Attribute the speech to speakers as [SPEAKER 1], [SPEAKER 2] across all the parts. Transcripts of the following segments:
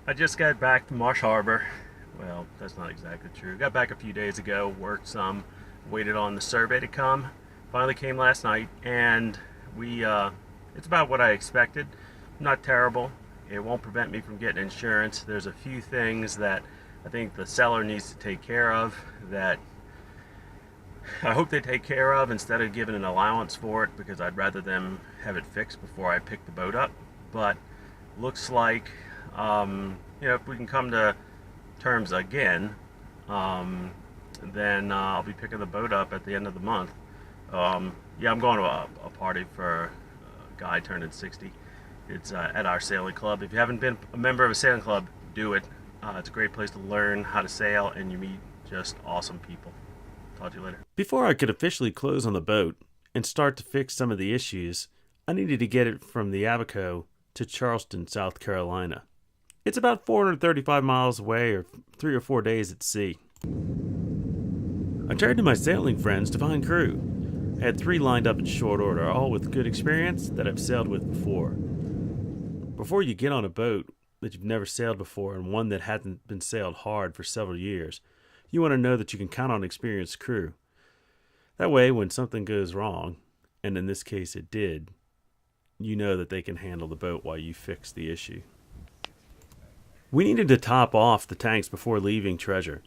[SPEAKER 1] I just got back to Marsh Harbor. Well, that's not exactly true. Got back a few days ago, worked some, waited on the survey to come. Finally came last night, and it's about what I expected. Not terrible. It won't prevent me from getting insurance. There's a few things that I think the seller needs to take care of that I hope they take care of instead of giving an allowance for it, because I'd rather them have it fixed before I pick the boat up. But looks like if we can come to terms again, then I'll be picking the boat up at the end of the month. Yeah, I'm going to a party for a guy turning 60. It's at our sailing club. If you haven't been a member of a sailing club, do it. It's a great place to learn how to sail, and you meet just awesome people. Talk to you later.
[SPEAKER 2] Before I could officially close on the boat and start to fix some of the issues, I needed to get it from the Abaco to Charleston, South Carolina. It's about 435 miles away, or 3 or 4 days at sea. I turned to my sailing friends to find crew. I had 3 lined up in short order, all with good experience that I've sailed with before. Before you get on a boat that you've never sailed before, and one that hasn't been sailed hard for several years, you want to know that you can count on experienced crew. That way, when something goes wrong, and in this case it did, you know that they can handle the boat while you fix the issue. We needed to top off the tanks before leaving Treasure,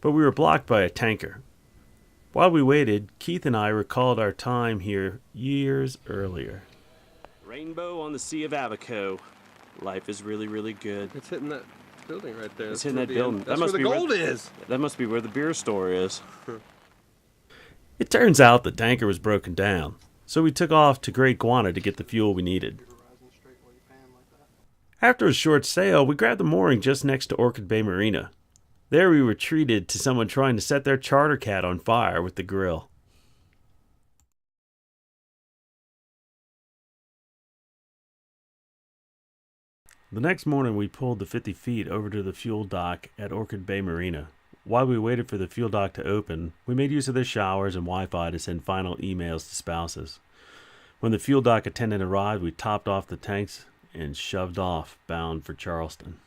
[SPEAKER 2] but we were blocked by a tanker. While we waited, Keith and I recalled our time here years earlier. Rainbow on the Sea of Abaco. Life is really, really good.
[SPEAKER 3] It's hitting that building right there.
[SPEAKER 2] It's hitting that building.
[SPEAKER 3] That's where the gold is.
[SPEAKER 2] That must be where the beer store is. It turns out the tanker was broken down, so we took off to Great Guana to get the fuel we needed. After a short sail, we grabbed the mooring just next to Orchid Bay Marina. There we were treated to someone trying to set their charter cat on fire with the grill. The next morning, we pulled the 50 feet over to the fuel dock at Orchid Bay Marina. While we waited for the fuel dock to open, we made use of their showers and Wi-Fi to send final emails to spouses. When the fuel dock attendant arrived, we topped off the tanks and shoved off, bound for Charleston.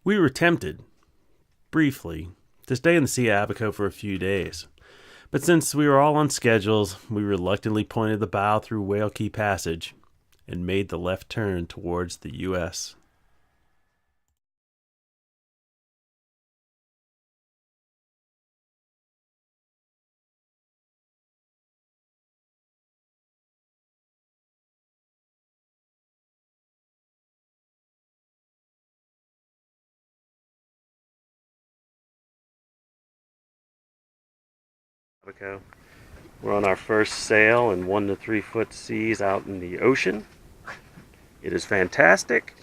[SPEAKER 2] We were tempted, briefly, to stay in the Sea of Abaco for a few days. But since we were all on schedules, we reluctantly pointed the bow through Whale Key Passage and made the left turn towards the U.S. We're on our first sail in 1 to 3 foot seas out in the ocean. It is fantastic.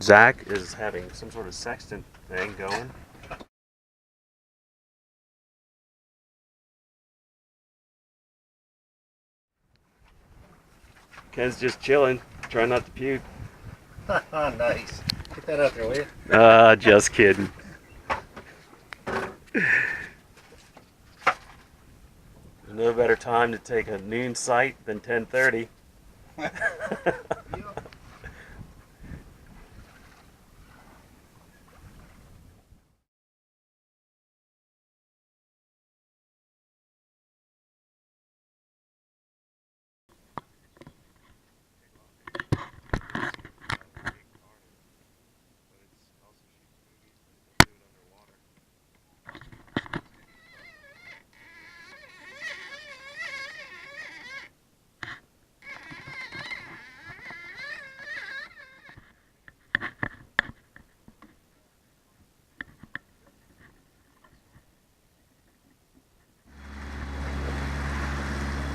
[SPEAKER 2] Zach is having some sort of sextant thing going. Ken's just chilling, trying not to puke.
[SPEAKER 4] Nice. Get that out there, will you?
[SPEAKER 2] Just kidding. There's no better time to take a noon sight than 10:30.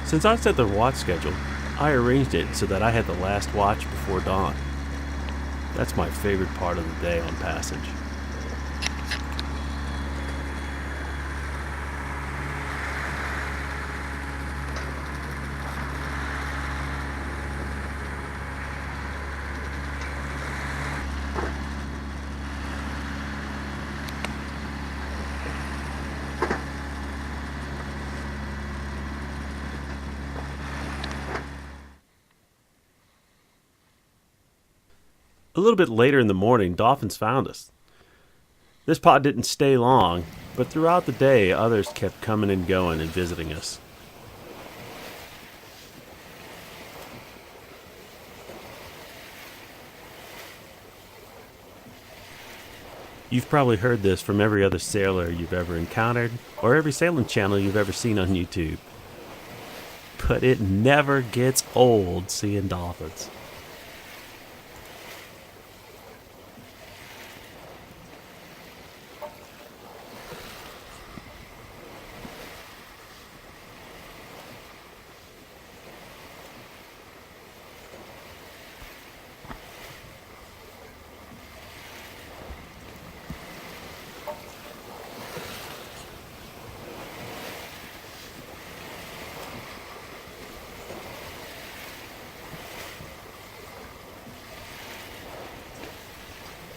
[SPEAKER 2] Since I set the watch schedule, I arranged it so that I had the last watch before dawn. That's my favorite part of the day on passage. A little bit later in the morning, dolphins found us. This pod didn't stay long, but throughout the day, others kept coming and going and visiting us. You've probably heard this from every other sailor you've ever encountered, or every sailing channel you've ever seen on YouTube. But it never gets old seeing dolphins.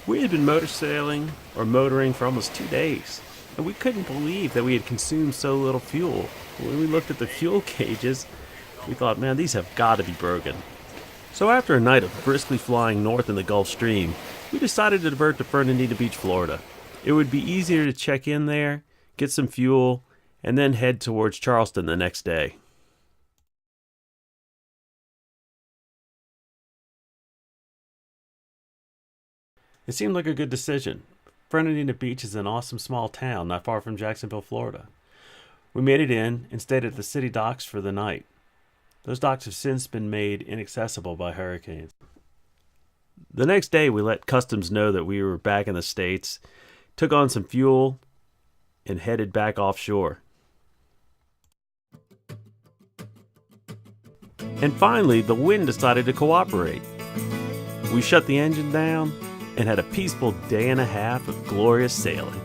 [SPEAKER 2] We had been motor sailing or motoring for almost 2 days, and we couldn't believe that we had consumed so little fuel. When we looked at the fuel gauges, we thought, man, these have got to be broken. So after a night of briskly flying north in the Gulf Stream, we decided to divert to Fernandina Beach, Florida. It would be easier to check in there, get some fuel, and then head towards Charleston the next day. It seemed like a good decision. Fernandina Beach is an awesome small town not far from Jacksonville, Florida. We made it in and stayed at the city docks for the night. Those docks have since been made inaccessible by hurricanes. The next day, we let customs know that we were back in the States, took on some fuel, and headed back offshore. And finally, the wind decided to cooperate. We shut the engine down and had a peaceful day and a half of glorious sailing.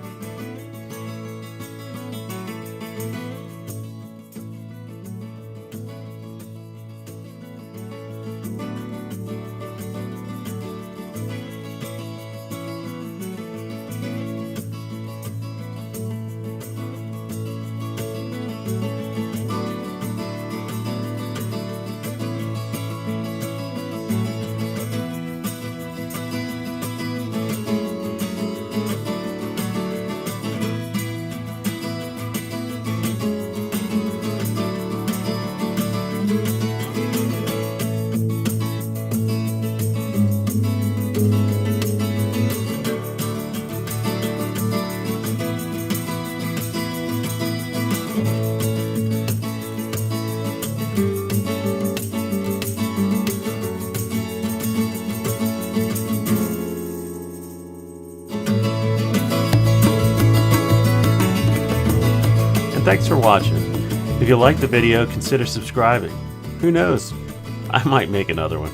[SPEAKER 2] Thanks for watching. If you liked the video, consider subscribing. Who knows? I might make another one.